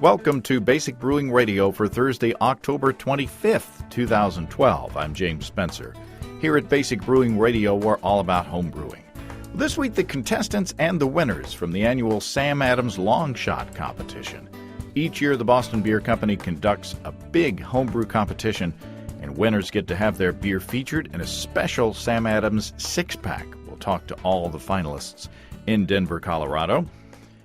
Welcome to Basic Brewing Radio for Thursday, October 25th, 2012. I'm James Spencer. Here at Basic Brewing Radio, we're all about home brewing. This week, the contestants and the winners from the annual Sam Adams Longshot competition. Each year, the Boston Beer Company conducts a big homebrew competition, and winners get to have their beer featured in a special Sam Adams six-pack. We'll talk to all the finalists in Denver, Colorado.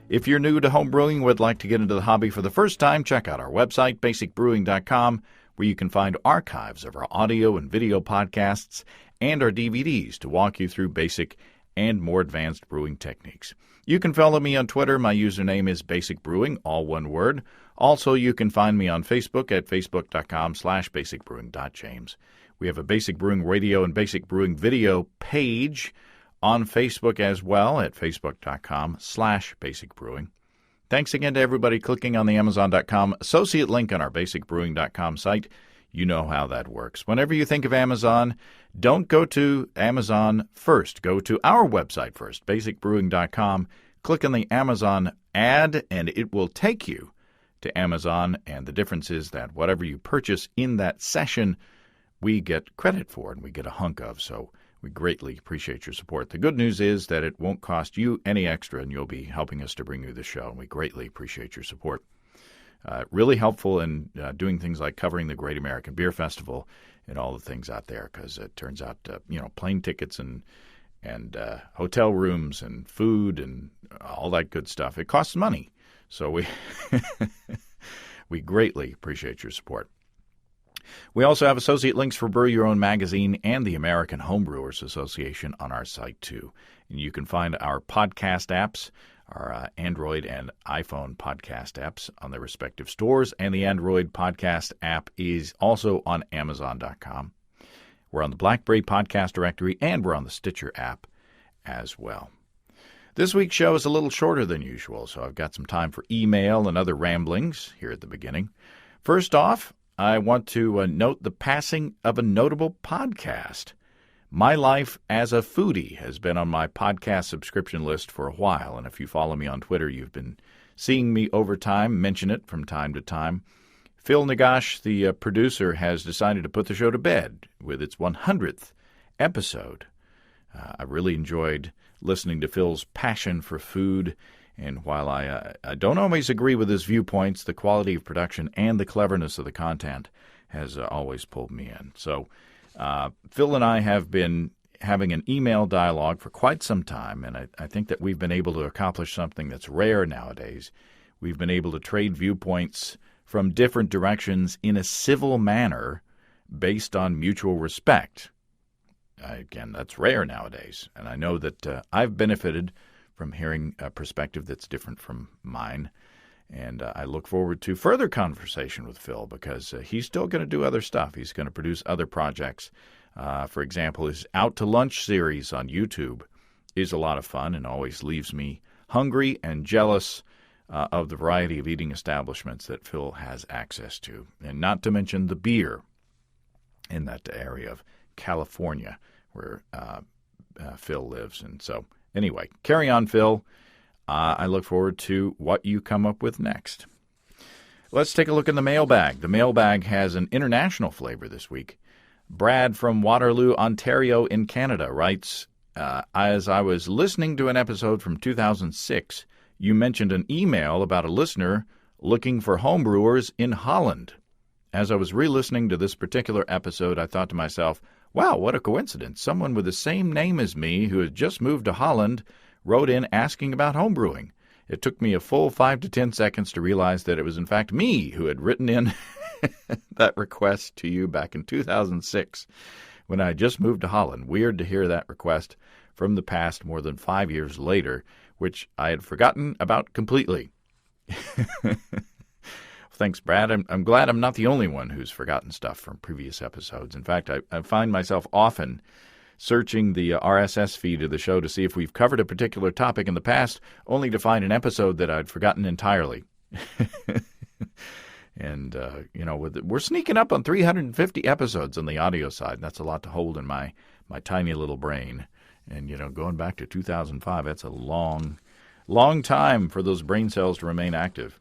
If you're new to homebrewing and would like to get into the hobby for the first time, check out our website, basicbrewing.com, where you can find archives of our audio and video podcasts and our DVDs to walk you through basic and more advanced brewing techniques. You can follow me on Twitter. My username is Basic Brewing, all one word. Also, you can find me on Facebook at facebook.com/basicbrewing.james. We have a Basic Brewing Radio and Basic Brewing Video page on Facebook as well at facebook.com/basicbrewing. Thanks again to everybody clicking on the Amazon.com associate link on our basicbrewing.com site. You know how that works. Whenever you think of Amazon, don't go to Amazon first. Go to our website first, basicbrewing.com. Click on the Amazon ad, and it will take you to Amazon. And the difference is that whatever you purchase in that session, we get credit for and we get a hunk of. So we greatly appreciate your support. The good news is that it won't cost you any extra, and you'll be helping us to bring you the show, and we greatly appreciate your support. Really helpful in doing things like covering the Great American Beer Festival and all the things out there, because it turns out, plane tickets and hotel rooms and food and all that good stuff, it costs money. So we we greatly appreciate your support. We also have associate links for Brew Your Own magazine and the American Homebrewers Association on our site, too. And you can find our podcast apps, our Android and iPhone podcast apps on their respective stores, and the Android podcast app is also on Amazon.com. We're on the BlackBerry podcast directory, and we're on the Stitcher app as well. This week's show is a little shorter than usual, so I've got some time for email and other ramblings here at the beginning. First off, I want to note the passing of a notable podcast. My Life as a Foodie has been on my podcast subscription list for a while, and if you follow me on Twitter, you've been seeing me over time mention it from time to time. Phil Nagash, the producer, has decided to put the show to bed with its 100th episode. I really enjoyed listening to Phil's passion for food, and while I don't always agree with his viewpoints, the quality of production and the cleverness of the content has always pulled me in. So Phil and I have been having an email dialogue for quite some time, and I think that we've been able to accomplish something that's rare nowadays. We've been able to trade viewpoints from different directions in a civil manner based on mutual respect. Again, that's rare nowadays, and I know that I've benefited from hearing a perspective that's different from mine. And I look forward to further conversation with Phil, because he's still going to do other stuff. He's going to produce other projects. For example, his Out to Lunch series on YouTube is a lot of fun and always leaves me hungry and jealous of the variety of eating establishments that Phil has access to. And not to mention the beer in that area of California where Phil lives. And so anyway, carry on, Phil. I look forward to what you come up with next. Let's take a look in the mailbag. The mailbag has an international flavor this week. Brad from Waterloo, Ontario in Canada writes, as I was listening to an episode from 2006, you mentioned an email about a listener looking for homebrewers in Holland. As I was re-listening to this particular episode, I thought to myself, wow, what a coincidence. Someone with the same name as me who had just moved to Holland wrote in asking about homebrewing. It took me a full 5 to 10 seconds to realize that it was in fact me who had written in that request to you back in 2006 when I just moved to Holland. Weird to hear that request from the past more than 5 years later, which I had forgotten about completely. Thanks, Brad. I'm glad I'm not the only one who's forgotten stuff from previous episodes. In fact, I find myself often searching the RSS feed of the show to see if we've covered a particular topic in the past, only to find an episode that I'd forgotten entirely. And, we're sneaking up on 350 episodes on the audio side. And that's a lot to hold in my tiny little brain. And, going back to 2005, that's a long time for those brain cells to remain active.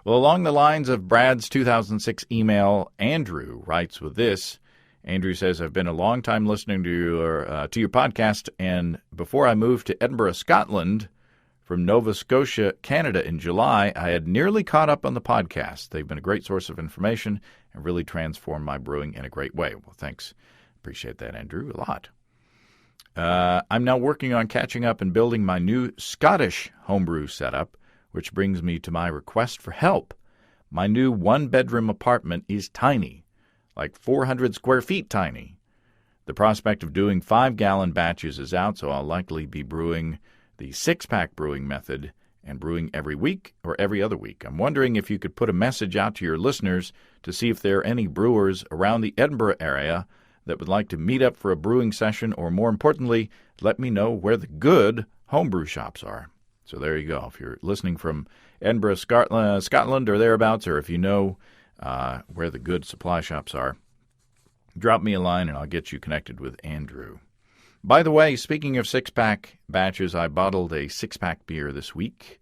Well, along the lines of Brad's 2006 email, Andrew writes with this. Andrew says, I've been a long time listening to your podcast, and before I moved to Edinburgh, Scotland, from Nova Scotia, Canada in July, I had nearly caught up on the podcast. They've been a great source of information and really transformed my brewing in a great way. Well, thanks. Appreciate that, Andrew, a lot. I'm now working on catching up and building my new Scottish homebrew setup, which brings me to my request for help. My new one-bedroom apartment is tiny, like 400 square feet tiny. The prospect of doing 5-gallon batches is out, so I'll likely be brewing the 6-pack brewing method and brewing every week or every other week. I'm wondering if you could put a message out to your listeners to see if there are any brewers around the Edinburgh area that would like to meet up for a brewing session, or more importantly, let me know where the good homebrew shops are. So there you go. If you're listening from Edinburgh, Scotland or thereabouts, or if you know where the good supply shops are, drop me a line and I'll get you connected with Andrew. By the way, speaking of 6-pack batches, I bottled a 6-pack beer this week,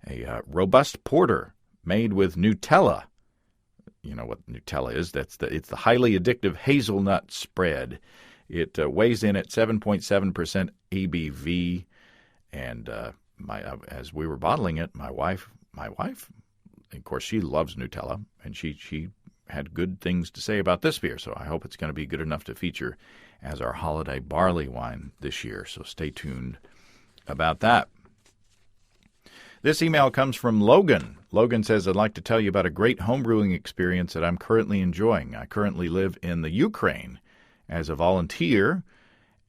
a robust porter made with Nutella. You know what Nutella is. It's the highly addictive hazelnut spread. It weighs in at 7.7% ABV, and as we were bottling it, my wife, of course, she loves Nutella, and she had good things to say about this beer, so I hope it's going to be good enough to feature as our holiday barley wine this year, so stay tuned about that. This email comes from Logan. Logan says, I'd like to tell you about a great homebrewing experience that I'm currently enjoying. I currently live in the Ukraine as a volunteer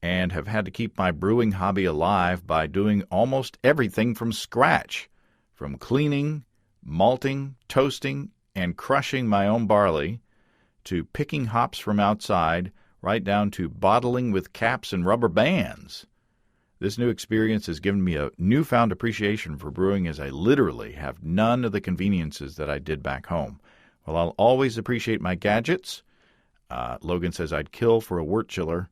and have had to keep my brewing hobby alive by doing almost everything from scratch, from cleaning, malting, toasting, and crushing my own barley, to picking hops from outside, right down to bottling with caps and rubber bands. This new experience has given me a newfound appreciation for brewing, as I literally have none of the conveniences that I did back home. While I'll always appreciate my gadgets, Logan says I'd kill for a wort chiller.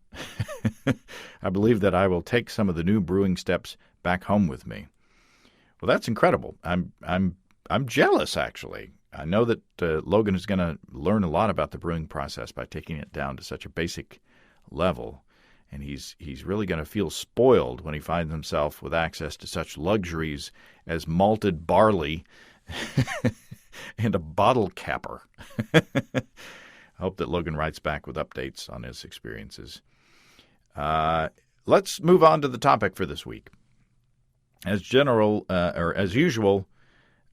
I believe that I will take some of the new brewing steps back home with me. Well, that's incredible. I'm jealous, actually. I know that Logan is going to learn a lot about the brewing process by taking it down to such a basic level. And he's really going to feel spoiled when he finds himself with access to such luxuries as malted barley and a bottle capper. I hope that Logan writes back with updates on his experiences. Let's move on to the topic for this week. As usual,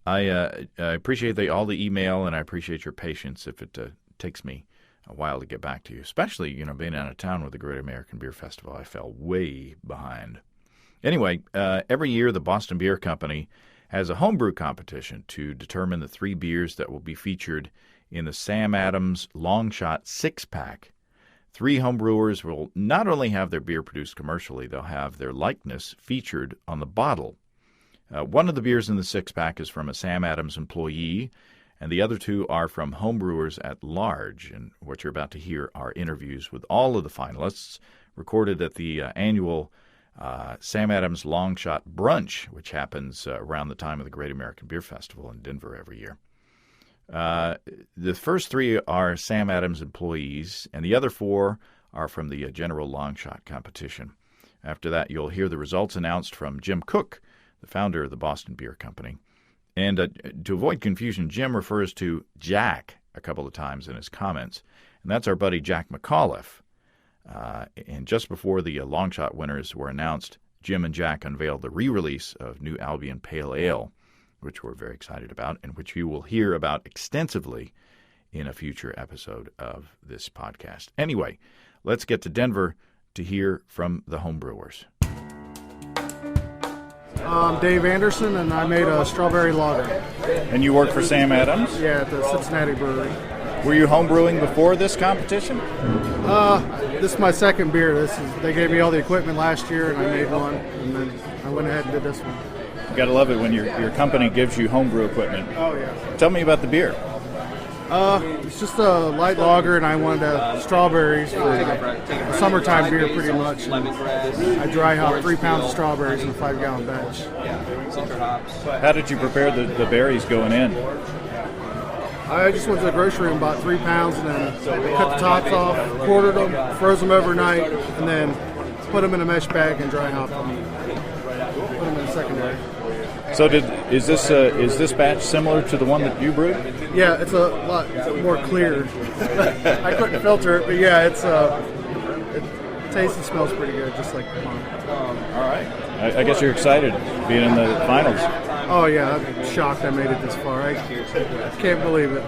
I appreciate all the email, and I appreciate your patience if it takes me a while to get back to you, especially, being out of town with the Great American Beer Festival. I fell way behind. Anyway, every year the Boston Beer Company has a homebrew competition to determine the 3 beers that will be featured in the Sam Adams Longshot 6-pack. 3 homebrewers will not only have their beer produced commercially, they'll have their likeness featured on the bottle. One of the beers in the 6-pack is from a Sam Adams employee, and the other 2 are from homebrewers at large. And what you're about to hear are interviews with all of the finalists recorded at the annual Sam Adams Longshot Brunch, which happens around the time of the Great American Beer Festival in Denver every year. The first 3 are Sam Adams employees, and the other 4 are from the general Longshot competition. After that, you'll hear the results announced from Jim Cook, the founder of the Boston Beer Company. And to avoid confusion, Jim refers to Jack a couple of times in his comments, and that's our buddy Jack McAuliffe. And just before the Longshot winners were announced, Jim and Jack unveiled the re-release of New Albion Pale Ale, which we're very excited about, and which you will hear about extensively in a future episode of this podcast. Anyway, let's get to Denver to hear from the homebrewers. I'm Dave Anderson, and I made a strawberry lager. And you work for Sam Adams? Yeah, at the Cincinnati Brewery. Were you homebrewing before this competition? This is my second beer. They gave me all the equipment last year, and I made one, and then I went ahead and did this one. You got to love it when your company gives you homebrew equipment. Oh, yeah. Tell me about the beer. It's just a light lager, and I wanted strawberries for a summertime beer pretty much. I dry hop 3 pounds of strawberries in a 5-gallon batch. How did you prepare the berries going in? I just went to the grocery and bought 3 pounds, and then cut the tops off, quartered them, froze them overnight, and then put them in a mesh bag and dry hopped them. Put them in the secondary. So is this batch similar to the one that you brewed? Yeah, it's a lot more clear. I couldn't filter it, but yeah, it tastes and smells pretty good, just like mine. All right. I guess you're excited being in the finals. Oh yeah, I'm shocked I made it this far. I can't believe it.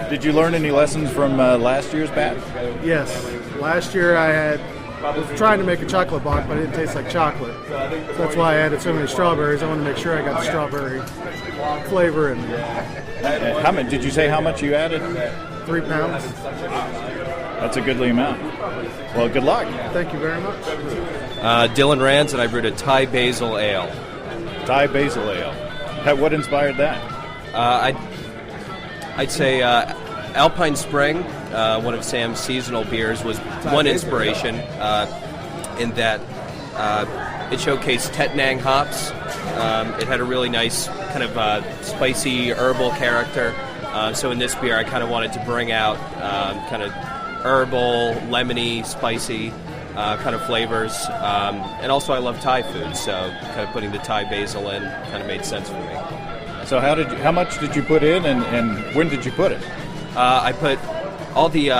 Did you learn any lessons from last year's batch? Yes. Last year I was trying to make a chocolate bock, but it didn't taste like chocolate. So that's why I added so many strawberries. I wanted to make sure I got the strawberry flavor in there. How many? Did you say how much you added? 3 pounds. That's a goodly amount. Well, good luck. Thank you very much. Dylan Rands, and I brewed a Thai Basil Ale. Thai Basil Ale. What inspired that? I'd say Alpine Spring, one of Sam's seasonal beers, was one inspiration in that it showcased Tettnang hops. It had a really nice kind of spicy herbal character. So in this beer, I kind of wanted to bring out kind of herbal, lemony, spicy kind of flavors. And also I love Thai food, so kind of putting the Thai basil in kind of made sense for me. So how much did you put in, and when did you put it? I put all the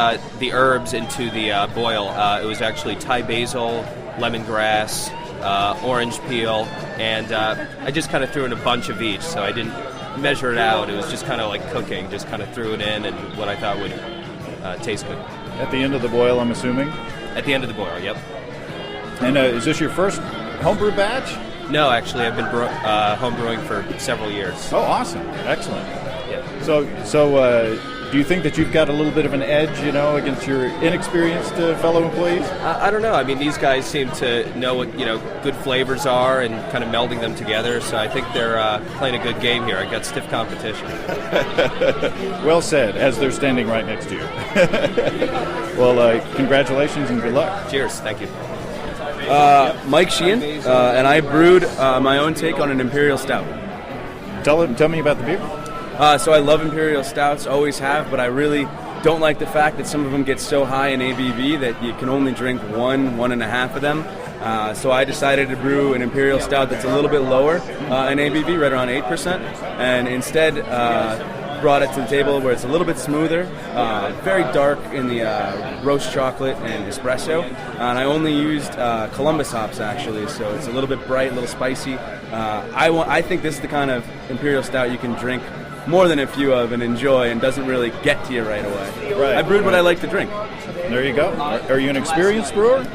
herbs into the boil. It was actually Thai basil, lemongrass, orange peel, and I just kind of threw in a bunch of each, so I didn't measure it out. It was just kind of like cooking, just kind of threw it in and what I thought would taste good. At the end of the boil, I'm assuming? At the end of the boil, yep. And is this your first homebrew batch? No, actually, I've been homebrewing for several years. Oh, awesome. Excellent. Yeah. So do you think that you've got a little bit of an edge, against your inexperienced fellow employees? I don't know. I mean, these guys seem to know what, good flavors are and kind of melding them together, so I think they're playing a good game here. I got stiff competition. Well said, as they're standing right next to you. Well, congratulations and good luck. Cheers. Thank you. Mike Sheehan, and I brewed my own take on an Imperial Stout. Tell me about the beer. So I love Imperial Stouts, always have, but I really don't like the fact that some of them get so high in ABV that you can only drink 1.5 of them. So I decided to brew an Imperial Stout that's a little bit lower in ABV, right around 8%, and instead brought it to the table where it's a little bit smoother, very dark in the roast chocolate and espresso, and I only used Columbus hops actually, so it's a little bit bright, a little spicy. I think this is the kind of Imperial Stout you can drink more than a few of and enjoy and doesn't really get to you right away. Right, I brewed what I like to drink. There you go. Are you an experienced brewer?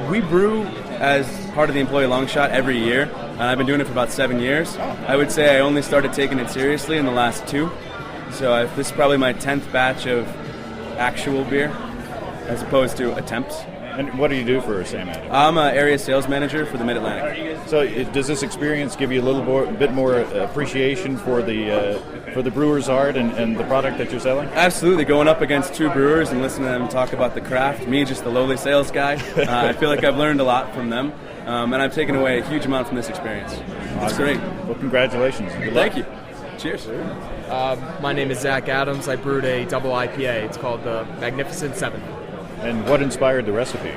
We brew as part of the employee Longshot every year, and I've been doing it for about 7 years. I would say I only started taking it seriously in the last 2. So this is probably my 10th batch of actual beer, as opposed to attempts. And what do you do for Sam Adams? I'm an area sales manager for the Mid-Atlantic. So does this experience give you a bit more appreciation for the brewer's art and the product that you're selling? Absolutely. Going up against 2 brewers and listening to them talk about the craft, me just the lowly sales guy, I feel like I've learned a lot from them, and I've taken away a huge amount from this experience. It's great. Well, congratulations. Good luck. Thank you. Cheers. My name is Zach Adams. I brewed a double IPA. It's called the Magnificent 7. And what inspired the recipe?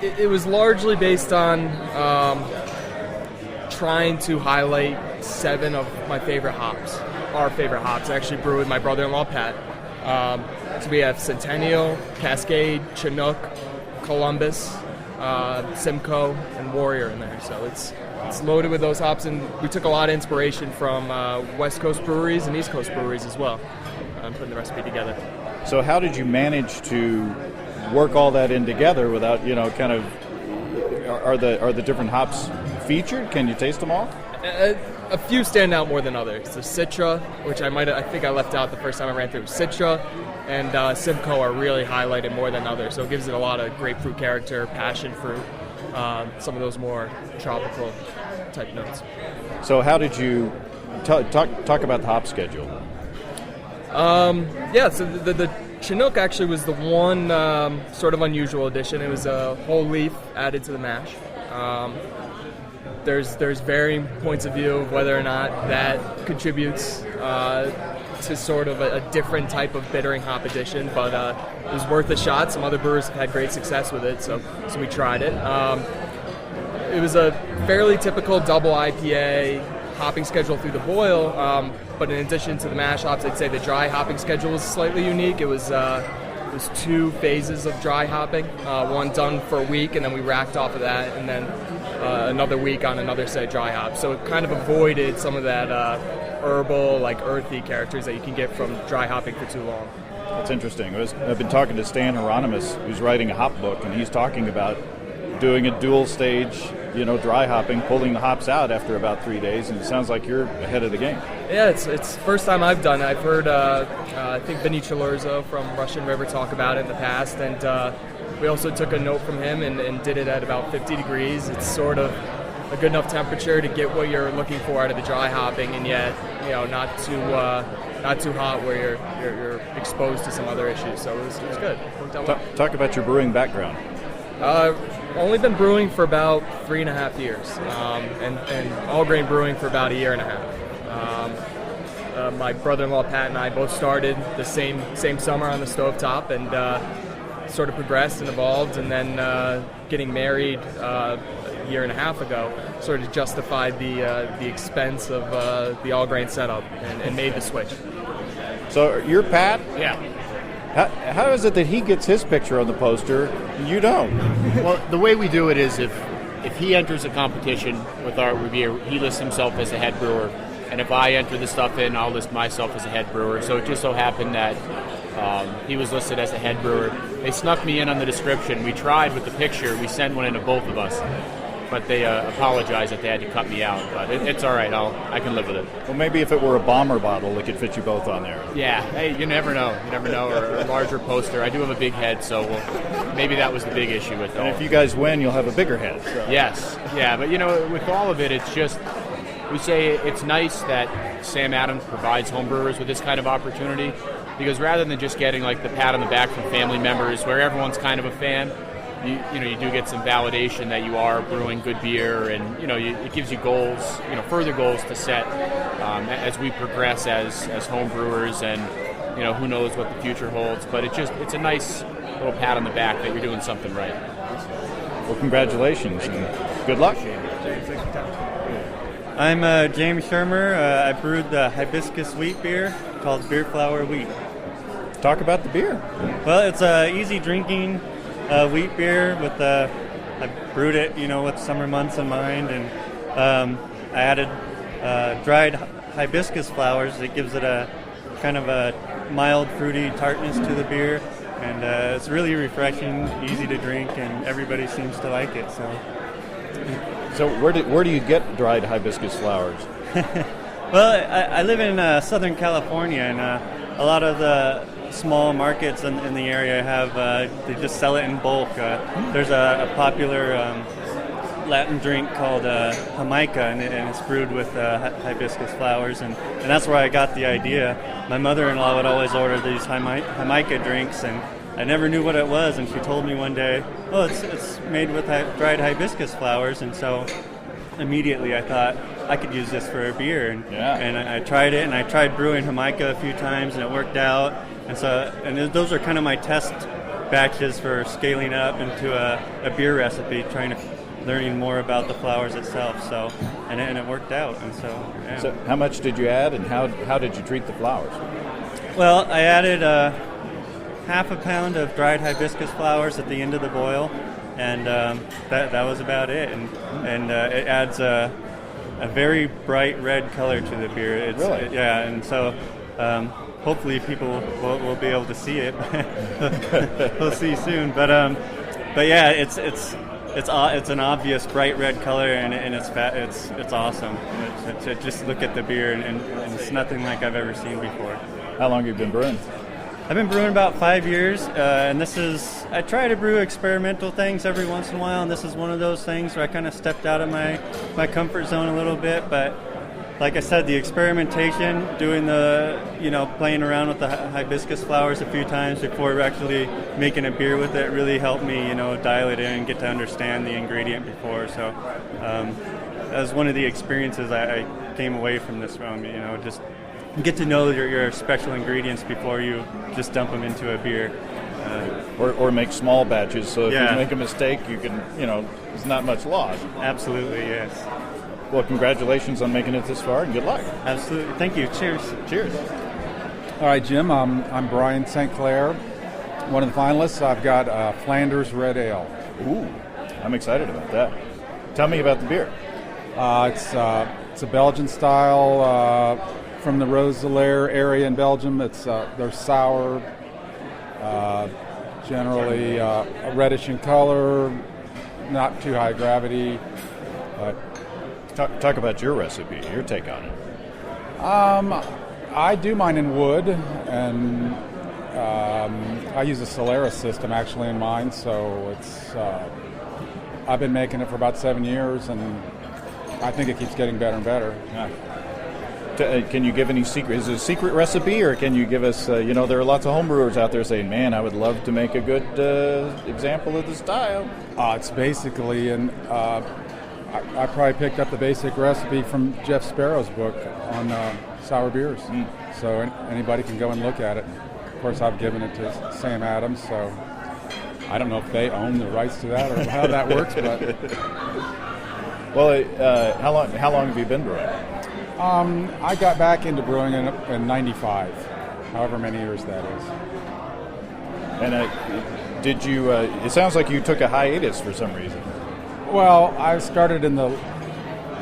It was largely based on trying to highlight 7 of my favorite hops, our favorite hops. I actually brew with my brother-in-law, Pat. So we have Centennial, Cascade, Chinook, Columbus, Simcoe, and Warrior in there. So it's loaded with those hops, and we took a lot of inspiration from West Coast breweries and East Coast breweries as well, putting the recipe together. So how did you manage to work all that in together without, kind of, are the different hops featured? Can you taste them all? A few stand out more than others. The Citra, which I think I left out the first time I ran through. Citra and Simcoe are really highlighted more than others, so it gives it a lot of grapefruit character, passion fruit, some of those more tropical type notes. So how did you talk about the hop schedule? So the Chinook actually was the one sort of unusual addition. It was a whole leaf added to the mash. There's varying points of view of whether or not that contributes to sort of a different type of bittering hop addition, but it was worth a shot. Some other brewers have had great success with it, so we tried it. It was a fairly typical double IPA hopping schedule through the boil, but in addition to the mash hops, I'd say the dry hopping schedule was slightly unique. It was 2 phases of dry hopping, one done for a week, and then we racked off of that, and then another week on another set of dry hops. So it kind of avoided some of that herbal, like earthy characters that you can get from dry hopping for too long. That's interesting. I've been talking to Stan Hieronymus, who's writing a hop book, and he's talking about doing a dual stage, dry hopping, pulling the hops out after about 3 days, and it sounds like you're ahead of the game. Yeah, it's the first time I've done it. I've heard, I think Vinny Chalurzo from Russian River talk about it in the past, and we also took a note from him and did it at about 50 degrees. It's sort of a good enough temperature to get what you're looking for out of the dry hopping, and yet, not too hot where you're exposed to some other issues. So it was good. Worked out well. Talk about your brewing background. Only been brewing for about 3.5 years, and all grain brewing for about 1.5 years. My brother-in-law Pat and I both started the same summer on the stovetop, and sort of progressed and evolved, and then getting married a 1.5 years ago sort of justified the expense of the all grain setup and made the switch. So you're Pat? Yeah. How is it that he gets his picture on the poster and you don't? Well, the way we do it is if he enters a competition with our review, he lists himself as a head brewer, and if I enter the stuff in, I'll list myself as a head brewer. So it just so happened that he was listed as a head brewer. They snuck me in on the description. We tried with the picture. We sent one in to both of us, but they apologized that they had to cut me out. But it's all right. I can live with it. Well, maybe if it were a bomber bottle, it could fit you both on there. Yeah. Hey, you never know. Or a larger poster. I do have a big head, so maybe that was the big issue with it. And if you guys win, you'll have a bigger head. So. Yes. Yeah, but with all of it, it's just, we say it's nice that Sam Adams provides homebrewers with this kind of opportunity, because rather than just getting like the pat on the back from family members where everyone's kind of a fan, you do get some validation that you are brewing good beer, and it gives you goals, further goals to set as we progress as home brewers, and who knows what the future holds. But it's a nice little pat on the back that you're doing something right. Well, congratulations and good luck. I'm James Shermer. I brewed the hibiscus wheat beer called Beer Flower Wheat. Talk about the beer. Well, it's easy drinking wheat beer with I brewed it, with summer months in mind, and I added dried hibiscus flowers. It gives it a kind of a mild fruity tartness to the beer, and it's really refreshing, easy to drink, and everybody seems to like it. So where do you get dried hibiscus flowers? Well, I live in Southern California, and a lot of the small markets in the area have they just sell it in bulk. There's a popular Latin drink called Jamaica, and it's brewed with hibiscus flowers, and that's where I got the idea. My mother-in-law would always order these Jamaica drinks, and I never knew what it was, and she told me one day, oh, it's made with dried hibiscus flowers, and so immediately I thought I could use this for a beer, and I tried it, and I tried brewing Jamaica a few times, and it worked out, and those are kind of my test batches for scaling up into a beer recipe, learning more about the flowers itself, so and it worked out, and so yeah. So how much did you add, and how did you treat the flowers? Well, I added half a pound of dried hibiscus flowers at the end of the boil, and that was about it. And it adds a very bright red color to the beer. Really? Yeah, and so hopefully people will be able to see it. We'll see soon. But yeah, it's an obvious bright red color, and it's awesome. To just look at the beer, and it's nothing like I've ever seen before. How long have you been brewing? I've been brewing about 5 years, and I try to brew experimental things every once in a while, and this is one of those things where I kind of stepped out of my comfort zone a little bit, but like I said, the experimentation, doing the, playing around with the hibiscus flowers a few times before actually making a beer with it really helped me, dial it in and get to understand the ingredient before. So that was one of the experiences I came away from this from, just get to know your special ingredients before you just dump them into a beer. Or make small batches, so if Yeah. you make a mistake, you can, there's not much loss. Absolutely, yes. Well, congratulations on making it this far, and good luck. Absolutely. Thank you. Cheers. Cheers. All right, Jim, I'm Brian St. Clair, one of the finalists. I've got Flanders Red Ale. Ooh, I'm excited about that. Tell me about the beer. It's a Belgian style from the Roeselare area in Belgium. They're sour, generally reddish in color, not too high gravity. Talk about your recipe, your take on it. I do mine in wood, and I use a Solaris system actually in mine, so it's I've been making it for about 7 years, and I think it keeps getting better and better. Can you give any secret? Is it a secret recipe, or can you give us? There are lots of homebrewers out there saying, "Man, I would love to make a good example of the style." It's basically I probably picked up the basic recipe from Jeff Sparrow's book on sour beers. So anybody can go and look at it. Of course, I've given it to Sam Adams, so I don't know if they own the rights to that or how that works. But well, how long have you been brewing? I got back into brewing in '95, however many years that is. And did you? It sounds like you took a hiatus for some reason. Well, I started in the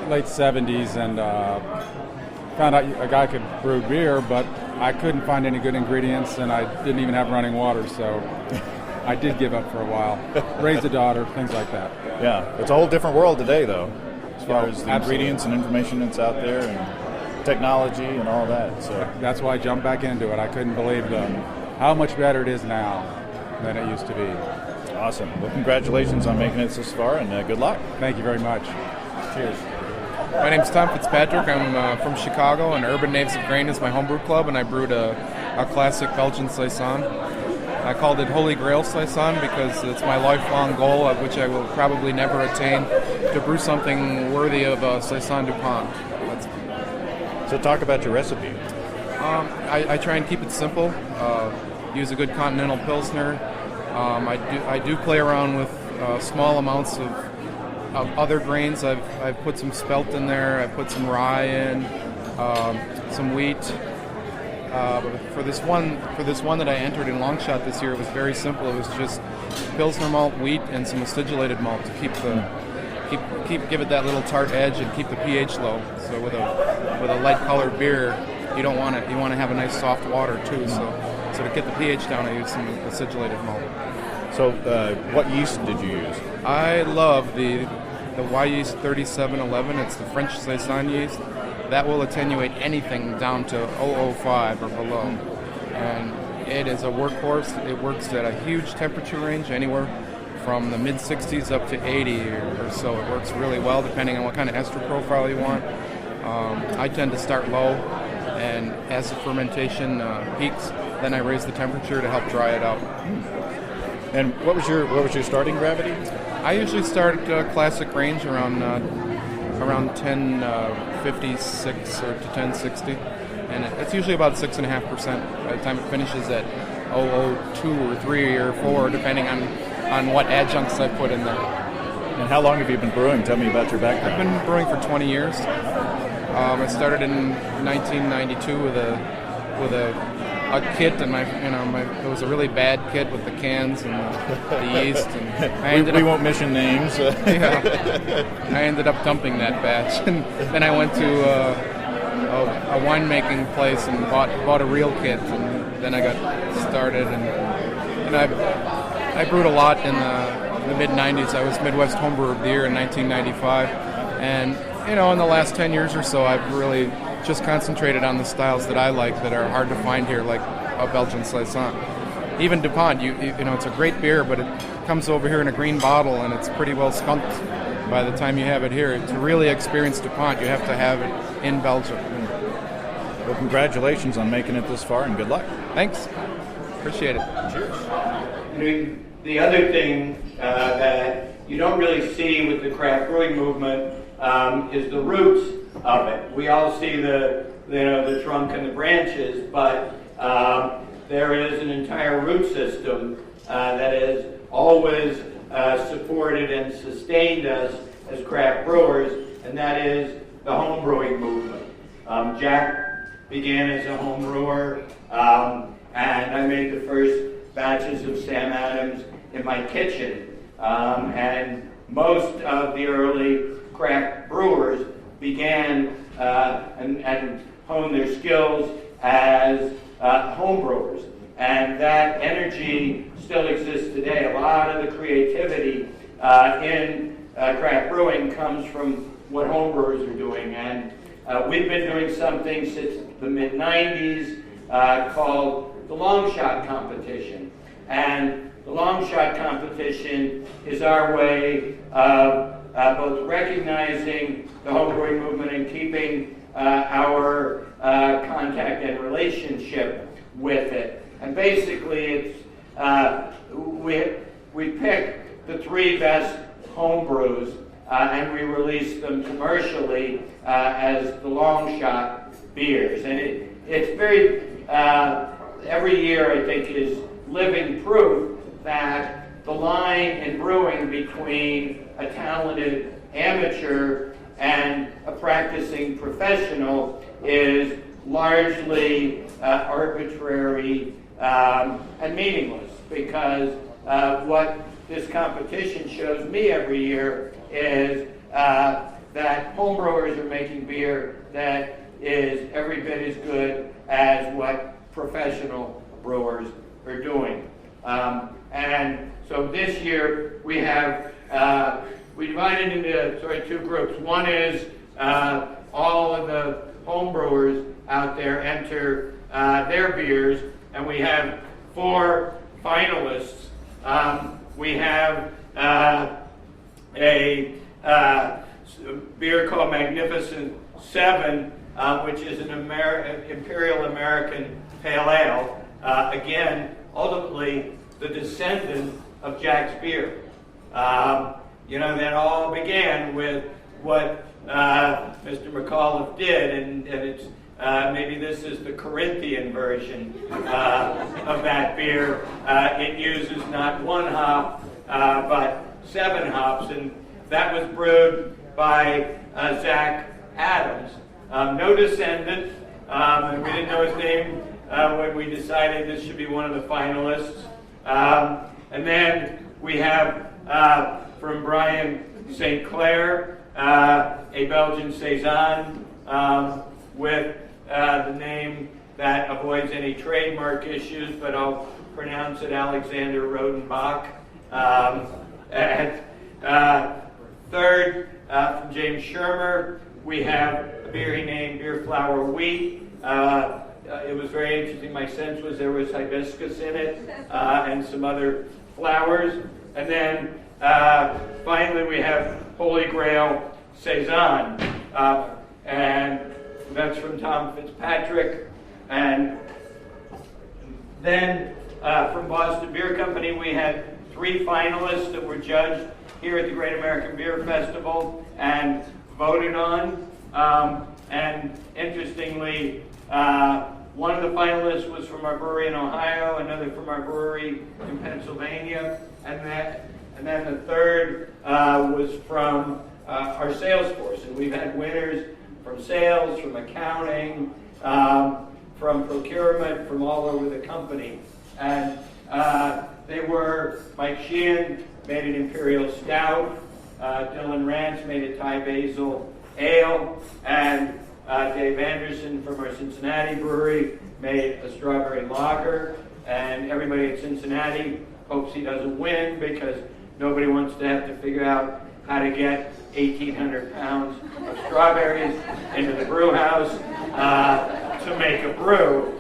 late 70s and found out a guy could brew beer, but I couldn't find any good ingredients, and I didn't even have running water, so I did give up for a while. Raised a daughter, things like that. Yeah, it's a whole different world today, though, as far as the absolutely. ingredients and information that's out there and technology and all that. So that's why I jumped back into it. I couldn't believe how much better it is now than it used to be. Awesome. Well, congratulations on making it this far, and good luck. Thank you very much. Cheers. My name's Tom Fitzpatrick. I'm from Chicago, and Urban Knaves of Grain is my homebrew club, and I brewed a classic Belgian Saison. I called it Holy Grail Saison because it's my lifelong goal, of which I will probably never attain, to brew something worthy of a Saison DuPont. So talk about your recipe. I try and keep it simple. Use a good continental Pilsner. I do play around with small amounts of other grains. I've put some spelt in there. I put some rye in, some wheat. For this one that I entered in Longshot this year, it was very simple. It was just Pilsner malt, wheat, and some acidulated malt to give it that little tart edge and keep the pH low. So with a light colored beer, you want to have a nice soft water too. So to get the pH down, I used some acidulated malt. So what yeast did you use? I love the Y yeast 3711. It's the French Saison yeast. That will attenuate anything down to 005 or below. And it is a workhorse. It works at a huge temperature range, anywhere from the mid-60s up to 80 or so. It works really well depending on what kind of ester profile you want. I tend to start low, and as the fermentation peaks, then I raise the temperature to help dry it out. And what was your starting gravity? I usually start classic range around 1056 or to 1060, and it's usually about 6.5% by the time it finishes at 002 or 3 or 4, depending on what adjuncts I put in there. And how long have you been brewing? Tell me about your background. I've been brewing for 20 years. I started in 1992 with a kit, and it was a really bad kit with the cans and the yeast. And we won't mention names. Yeah, I ended up dumping that batch, and then I went to a winemaking place and bought a real kit, and then I got started. And I brewed a lot in the mid '90s. I was Midwest Homebrewer of the Year in 1995, and in the last 10 years or so, I've really just concentrated on the styles that I like that are hard to find here, like a Belgian Saison. Even DuPont, it's a great beer, but it comes over here in a green bottle and it's pretty well skunked. by the time you have it here. To really experience DuPont, you have to have it in Belgium. Well, congratulations on making it this far, and good luck. Thanks. Appreciate it. Cheers. The other thing that you don't really see with the craft brewing movement is the roots of it. We all see the trunk and the branches, but there is an entire root system that has always supported and sustained us as craft brewers, and that is the home brewing movement. Jack began as a home brewer, and I made the first batches of Sam Adams in my kitchen. And most of the early craft brewers began and honed their skills as home brewers. And that energy still exists today. A lot of the creativity in craft brewing comes from what home brewers are doing. And we've been doing something since the mid-90s called the Longshot competition. And the Longshot competition is our way of both recognizing the homebrewing movement and keeping our contact and relationship with it. And basically, it's we pick the 3 best homebrews and we release them commercially as the Longshot beers. And it's very every year, I think, is living proof that the line in brewing between a talented amateur and a practicing professional is largely arbitrary and meaningless, because what this competition shows me every year is that homebrewers are making beer that is every bit as good as what professional brewers are doing. And so this year we have, we divided into 2 groups. One is all of the home brewers out there enter their beers, and we have 4 finalists. We have a beer called Magnificent 7, which is an Imperial American Pale Ale. Again, ultimately, the descendant of Jack's beer. That all began with what Mr. McAuliffe did, and it's maybe this is the Corinthian version of that beer. It uses not 1 hop, but 7 hops, and that was brewed by Sam Adams. No descendant, and we didn't know his name when we decided this should be one of the finalists. And then we have from Brian St. Clair, a Belgian Saison with the name that avoids any trademark issues, but I'll pronounce it Alexander Rodenbach. And third, from James Shermer, we have a beer he named Beer Flower Wheat. It was very interesting. My sense was there was hibiscus in it and some other flowers. And then finally we have Holy Grail Saison. And that's from Tom Fitzpatrick. And then from Boston Beer Company, we had 3 finalists that were judged here at the Great American Beer Festival and voted on. And interestingly, one of the finalists was from our brewery in Ohio, another from our brewery in Pennsylvania, and then the third was from our sales force. And we've had winners from sales, from accounting, from procurement, from all over the company. And they were Mike Sheehan made an Imperial Stout, Dylan Rance made a Thai Basil Ale, and Dave Anderson from our Cincinnati brewery made a strawberry lager. And everybody at Cincinnati hopes he doesn't win, because nobody wants to have to figure out how to get 1,800 pounds of strawberries into the brew house to make a brew.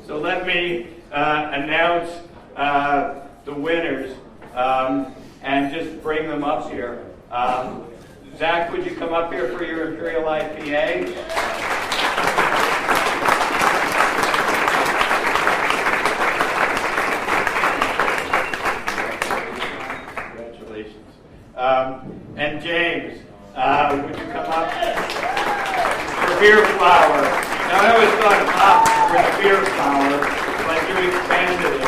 So let me announce the winners and just bring them up here. Zach, would you come up here for your Imperial IPA? Congratulations. And James, would you come up for beer flower? Now, I always thought of hops were the beer flower, but you expanded it.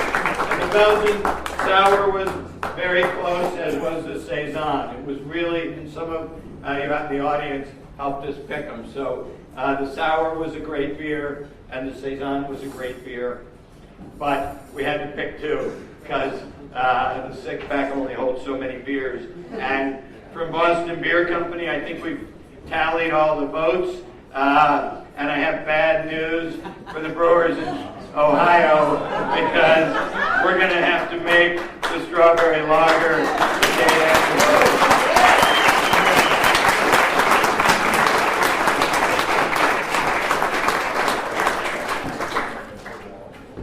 And the Belgian sour was very close, as was the Saison. It was really, and some of you out in the audience helped us pick them. So the sour was a great beer, and the Saison was a great beer. But we had to pick two, because the six-pack only holds so many beers. And from Boston Beer Company, I think we've tallied all the votes. And I have bad news for the brewers in Ohio, because we're going to have to make the strawberry lager the day after vote.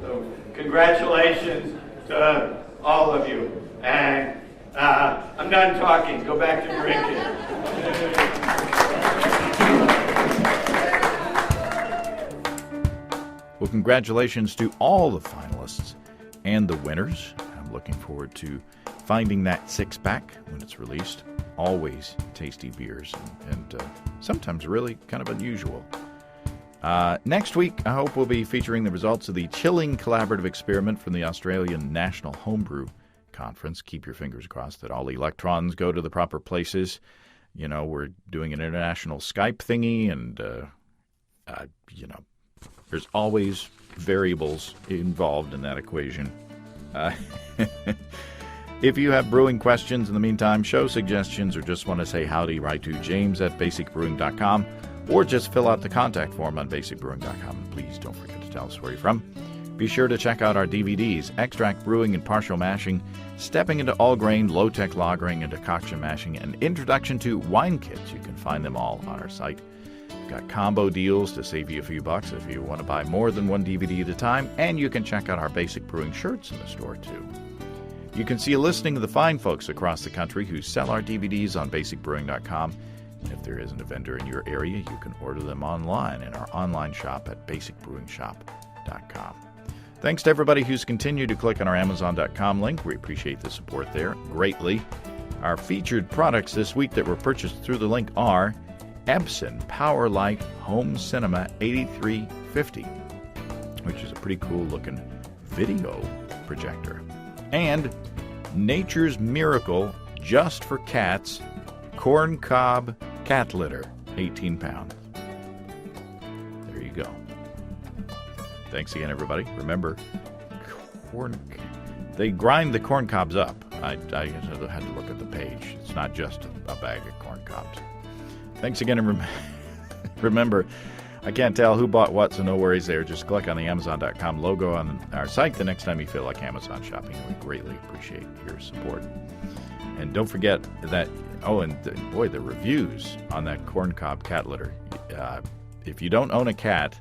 So, congratulations to all of you. And I'm done talking. Go back to drinking. Well, congratulations to all the finalists and the winners. I'm looking forward to finding that six-pack when it's released. Always tasty beers, and sometimes really kind of unusual. Next week, I hope we'll be featuring the results of the Chilling Collaborative Experiment from the Australian National Homebrew Conference. Keep your fingers crossed that all electrons go to the proper places. You know, we're doing an international Skype thingy, and, there's always variables involved in that equation. If you have brewing questions in the meantime, show suggestions, or just want to say howdy, write to james@basicbrewing.com, or just fill out the contact form on basicbrewing.com. Please don't forget to tell us where you're from. Be sure to check out our DVDs, Extract Brewing and Partial Mashing, Stepping into All-Grain, Low-Tech Lagering and Decoction Mashing, and Introduction to Wine Kits. You can find them all on our site. Got combo deals to save you a few bucks if you want to buy more than one DVD at a time, and you can check out our Basic Brewing shirts in the store too. You can see a listing of the fine folks across the country who sell our DVDs on basicbrewing.com. And if there isn't a vendor in your area, you can order them online in our online shop at basicbrewingshop.com. Thanks to everybody who's continued to click on our Amazon.com link. We appreciate the support there greatly. Our featured products this week that were purchased through the link are Epson Powerlight Home Cinema 8350, which is a pretty cool looking video projector, and Nature's Miracle Just for Cats Corn Cob Cat Litter, 18 pounds. There you go. Thanks again, everybody. Remember, they grind the corn cobs up. I had to look at the page. It's not just a bag of corn cobs. Thanks again, and remember, I can't tell who bought what, so no worries there. Just click on the Amazon.com logo on our site the next time you feel like Amazon shopping. We greatly appreciate your support. And don't forget that, the reviews on that corncob cat litter. If you don't own a cat,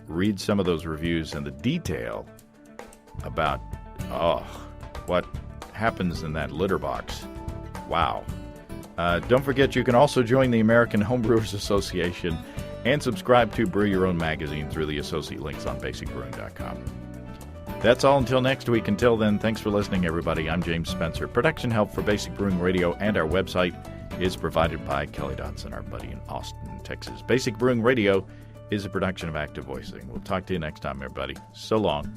read some of those reviews and the detail about, what happens in that litter box. Wow. Don't forget, you can also join the American Homebrewers Association and subscribe to Brew Your Own magazine through the associate links on basicbrewing.com. That's all until next week. Until then, thanks for listening, everybody. I'm James Spencer. Production help for Basic Brewing Radio and our website is provided by Kelly Dotson, our buddy in Austin, Texas. Basic Brewing Radio is a production of Active Voicing. We'll talk to you next time, everybody. So long.